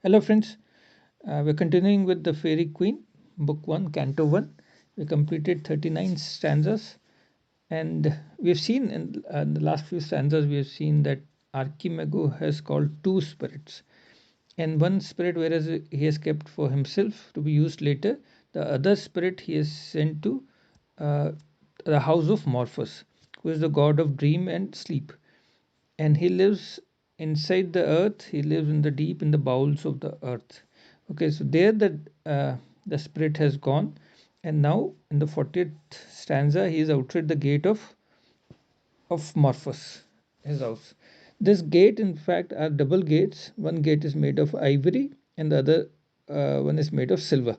Hello, friends. We're continuing with the Fairy Queen, Book 1, Canto 1. We completed 39 stanzas, and we've seen in the last few stanzas, we have seen that Archimago has called two spirits. And one spirit, whereas he has kept for himself to be used later, the other spirit he has sent to uh, the house of Morpheus, who is the god of dream and sleep, and he lives inside the earth. He lives in the deep, in the bowels of the earth. Okay, so there the spirit has gone, and now in the 40th stanza he is outside the gate of Morpheus, his house. This gate, in fact, are double gates. One gate is made of ivory, and the other one is made of silver.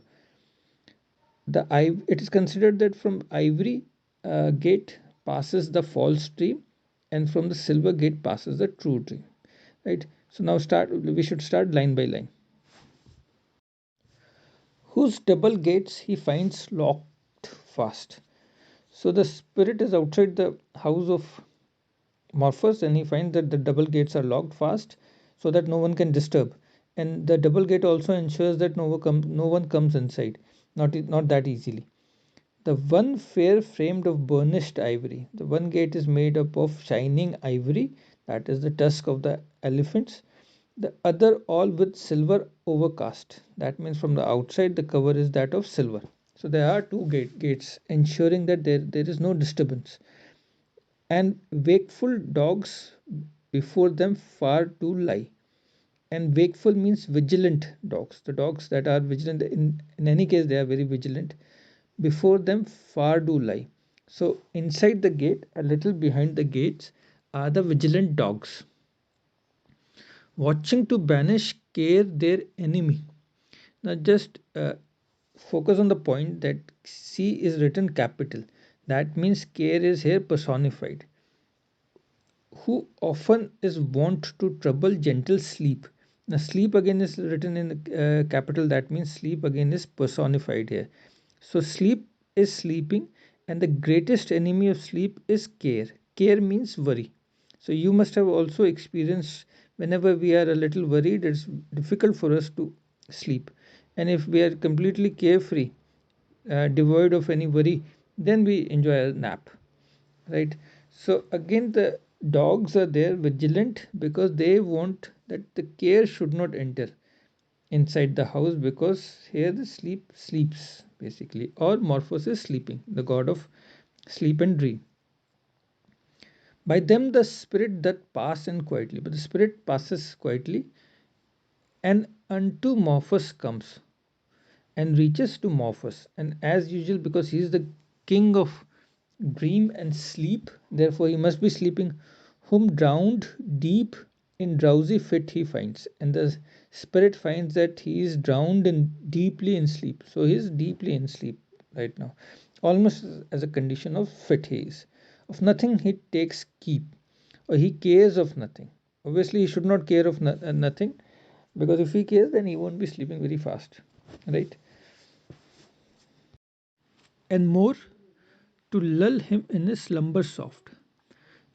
It is considered that from ivory gate passes the false dream, and from the silver gate passes the true dream. Right. So now start. We should start line by line. Whose double gates he finds locked fast. So the spirit is outside the house of Morpheus, and he finds that the double gates are locked fast, so that no one can disturb. And the double gate also ensures that no one comes inside, not that easily. The one fair framed of burnished ivory. The one gate is made up of shining ivory, that is the tusk of the elephants. The other all with silver overcast. That means from the outside the cover is that of silver. So there are two gates ensuring that there is no disturbance. And wakeful dogs before them far do lie. And wakeful means vigilant dogs. The dogs that are vigilant, in any case, they are very vigilant. Before them far do lie. So inside the gate, a little behind the gates, are the vigilant dogs, watching to banish care their enemy. Now just focus on the point that C is written capital. That means care is here personified. Who often is wont to trouble gentle sleep. Now sleep again is written in capital. That means sleep again is personified here. So sleep is sleeping, and the greatest enemy of sleep is care. Care means worry. So you must have also experienced, whenever we are a little worried, it's difficult for us to sleep. And if we are completely carefree, devoid of any worry, then we enjoy a nap, right? So again, the dogs are there vigilant because they want that the care should not enter inside the house, because here the sleep sleeps basically, or Morphos is sleeping, the god of sleep and dream. By them the spirit that pass in quietly, but the spirit passes quietly, and unto Morphos comes, and reaches to Morpheus. And as usual, because he is the king of dream and sleep, therefore he must be sleeping, whom drowned deep in drowsy fit he finds. And the spirit finds that he is drowned in deeply in sleep. So he is deeply in sleep right now, almost as a condition of fit he is. Of nothing he takes keep, or he cares of nothing. Obviously, he should not care of nothing, because if he cares, then he won't be sleeping very fast, right? And more to lull him in his slumber soft.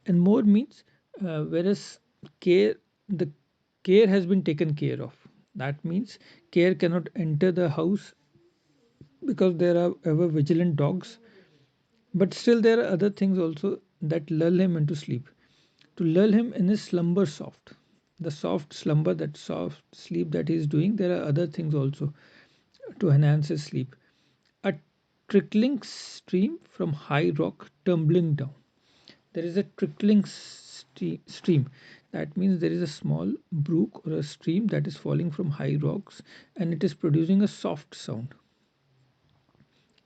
And more means, whereas care, the care has been taken care of. That means care cannot enter the house because there are ever vigilant dogs. But still, there are other things also that lull him into sleep. To lull him in his slumber soft. The soft slumber, that soft sleep that he is doing, there are other things also to enhance his sleep. A trickling stream from high rock tumbling down. There is a trickling stream. That means there is a small brook or a stream that is falling from high rocks, and it is producing a soft sound.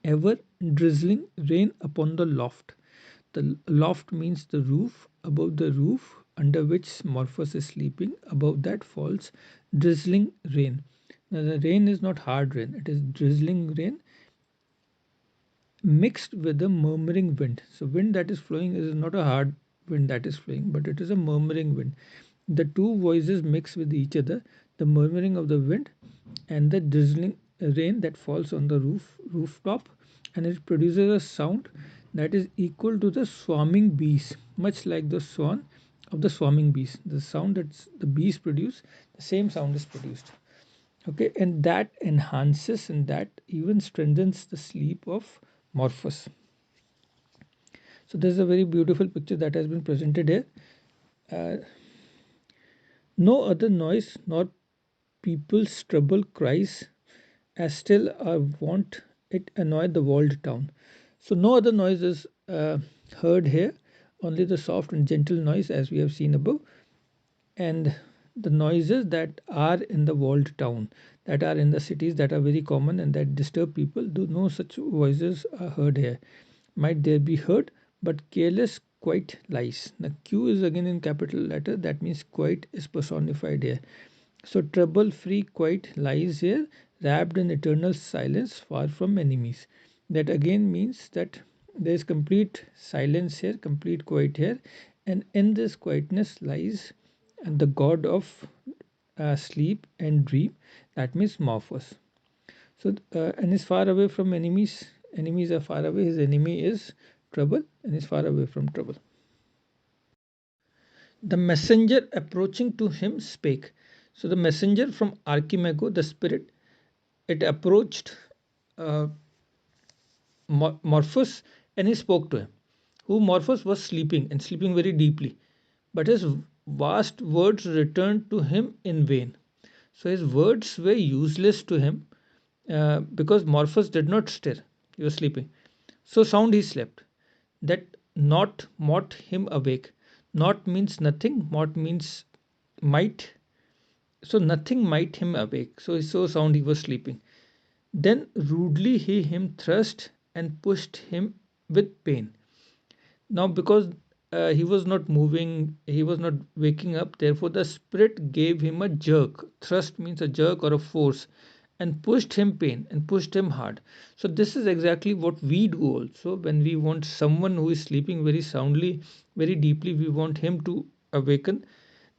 Ever drizzling rain upon the loft. The loft means the roof. Above the roof under which Morpheus is sleeping, above that falls drizzling rain. Now the rain is not hard rain, it is drizzling rain mixed with a murmuring wind. So wind that is flowing is not a hard wind that is flowing, but it is a murmuring wind. The two voices mix with each other, the murmuring of the wind and the drizzling rain that falls on the rooftop, and it produces a sound that is equal to the swarming bees, much like the swan of the swarming bees. The sound that the bees produce, the same sound is produced. Okay, and that enhances and that even strengthens the sleep of Morphos. So there's a very beautiful picture that has been presented here. Uh, no other noise nor people's trouble cries as still I want it annoy the walled town. So no other noise is heard here, only the soft and gentle noise as we have seen above, and the noises that are in the walled town, that are in the cities, that are very common and that disturb people, do no such voices are heard here. Might there be heard, but careless quite lies. The Q is again in capital letter, that means quite is personified here. So trouble free quiet lies here, wrapped in eternal silence, far from enemies. That again means that there is complete silence here, complete quiet here, and in this quietness lies the god of sleep and dream. That means Morphos. So and is far away from enemies. Enemies are far away. His enemy is trouble, and is far away from trouble. The messenger approaching to him spake. So the messenger from Archimago, the spirit, it approached uh, Morphos and he spoke to him. Who Morphos was sleeping and sleeping very deeply, but his vast words returned to him in vain. So his words were useless to him because Morphos did not stir. He was sleeping. So sound he slept. That not mot him awake. Not means nothing. Mot means might. So nothing might him awake. So he so sound he was sleeping. Then rudely he him thrust and pushed him with pain. Now, because he was not moving, he was not waking up, therefore the spirit gave him a jerk. Thrust means a jerk or a force, and pushed him pain and pushed him hard. So, this is exactly what we do also when we want someone who is sleeping very soundly, very deeply, we want him to awaken.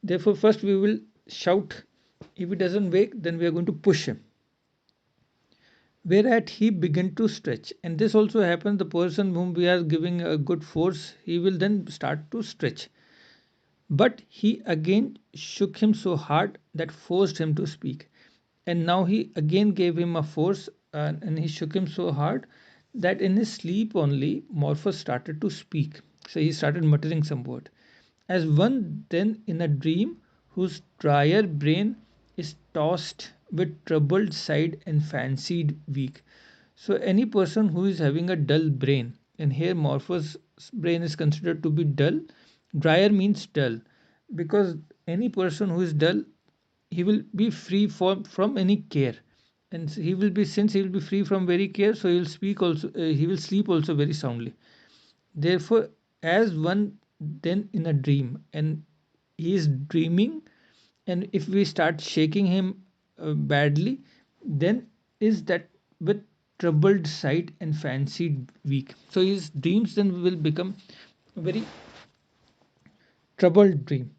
Therefore, first we will shout. If he doesn't wake, then we are going to push him, whereat he began to stretch. And this also happens, the person whom we are giving a good force, he will then start to stretch. But he again shook him so hard that forced him to speak. And now he again gave him a force, and he shook him so hard that in his sleep only Morpheus started to speak. So he started muttering some word. As one then in a dream whose drier brain is tossed with troubled side and fancied weak. So any person who is having a dull brain, and here Morpheus' brain is considered to be dull. Drier means dull, because any person who is dull, he will be free from any care, and he will be, since he will be free from very care, so he will speak also. He will sleep also very soundly. Therefore, as one then in a dream, and he is dreaming, and if we start shaking him badly, then is that with troubled sight and fancied weak. So his dreams then will become very troubled dream.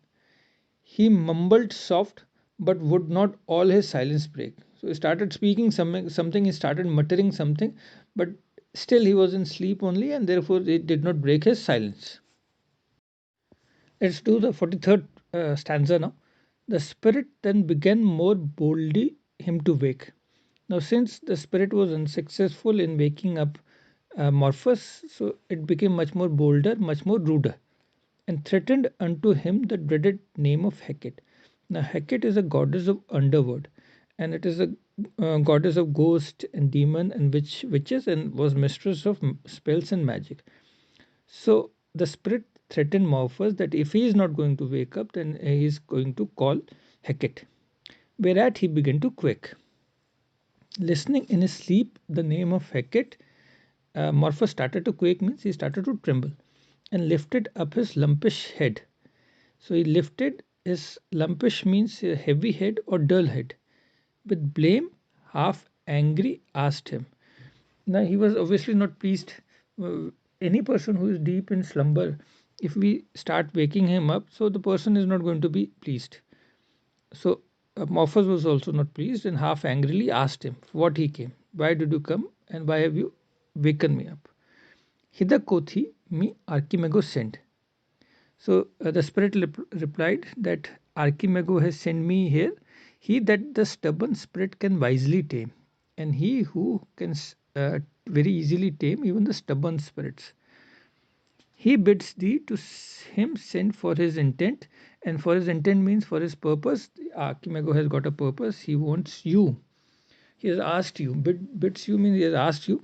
He mumbled soft, but would not all his silence break. So he started speaking something, he started muttering something, but still he was in sleep only, and therefore it did not break his silence. Let's do the 43rd stanza now. The spirit then began more boldly him to wake. Now, since the spirit was unsuccessful in waking up Morpheus, so it became much more bolder, much more ruder, and threatened unto him the dreaded name of Hecate. Now, Hecate is a goddess of underworld, and it is a goddess of ghost and demon and witches, and was mistress of spells and magic. So the spirit threatened Morpheus that if he is not going to wake up, then he is going to call Hecate. Whereat he began to quake. Listening in his sleep the name of Hecate, Morpheus started to quake, means he started to tremble, and lifted up his lumpish head. So he lifted his lumpish means a heavy head or dull head. With blame, half angry, asked him. Now he was obviously not pleased. Any person who is deep in slumber, if we start waking him up, so the person is not going to be pleased. So Morpheus was also not pleased and half angrily asked him what he came. Why did you come and why have you wakened me up? Hither quoth he, me Archimago sent. So the spirit replied that Archimago has sent me here. He that the stubborn spirit can wisely tame, and he who can very easily tame even the stubborn spirits. He bids thee to him send for his intent, and for his intent means for his purpose. Archimago has got a purpose. He wants you. He has asked you. Bids you means he has asked you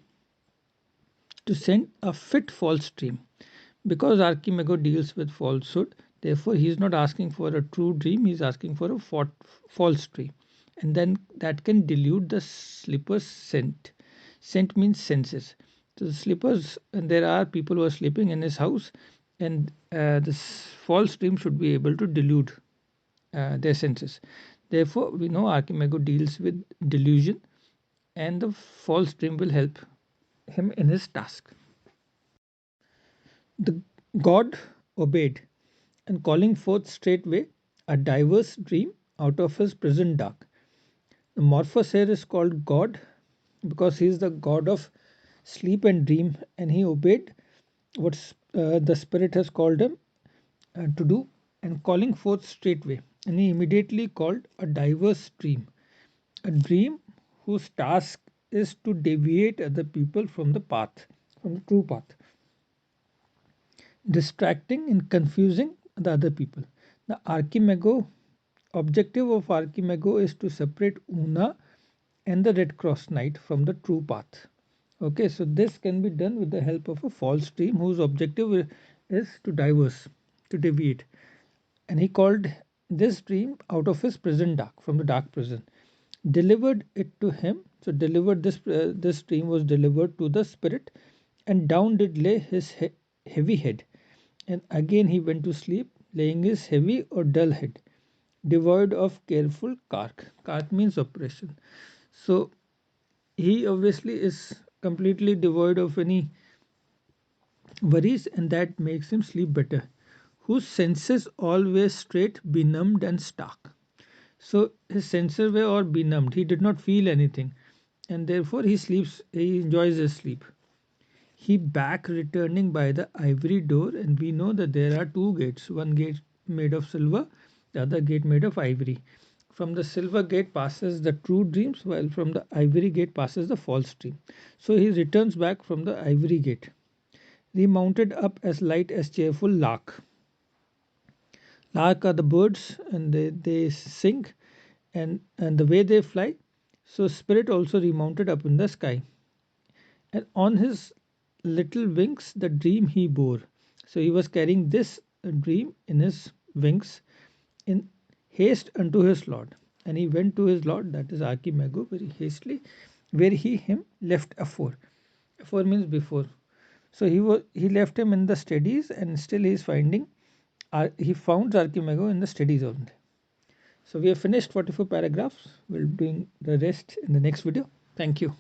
to send a fit false dream. Because Archimago deals with falsehood, therefore he is not asking for a true dream, he is asking for a false dream. And then that can delude the sleeper's scent. Scent means senses. So the sleepers, and there are people who are sleeping in his house, and this false dream should be able to delude their senses. Therefore, we know Archimago deals with delusion, and the false dream will help him in his task. The god obeyed, and calling forth straightway a diverse dream out of his prison dark. The Morphos here is called God because he is the god of sleep and dream, and he obeyed what the spirit has called him to do, and calling forth straightway. And he immediately called a diverse dream, a dream whose task is to deviate other people from the path, from the true path, distracting and confusing the other people. The Archimago objective of Archimago is to separate Una and the Red Cross Knight from the true path. Okay, so this can be done with the help of a false dream whose objective is to diverse, to deviate. And he called this dream out of his prison dark, from the dark prison. Delivered it to him. So delivered this dream was delivered to the spirit, and down did lay his heavy head. And again he went to sleep, laying his heavy or dull head, devoid of careful cark. Cark means oppression. So he obviously is completely devoid of any worries, and that makes him sleep better. Whose senses always straight, benumbed, and stark. So his senses were all benumbed. He did not feel anything, and therefore he sleeps. He enjoys his sleep. He back returning by the ivory door, and we know that there are two gates, one gate made of silver, the other gate made of ivory. From the silver gate passes the true dreams, while from the ivory gate passes the false dream. So he returns back from the ivory gate. Remounted up as light as cheerful lark. Lark are the birds, and they sing, and the way they fly. So spirit also remounted up in the sky, and on his little wings the dream he bore. So he was carrying this dream in his wings in haste unto his lord. And he went to his lord, that is Archimago, very hastily, where he him left afore. Afore means before. So he left him in the studies, and still he is finding. He found Archimago in the studies only. So we have finished 44 paragraphs. We'll doing the rest in the next video. Thank you.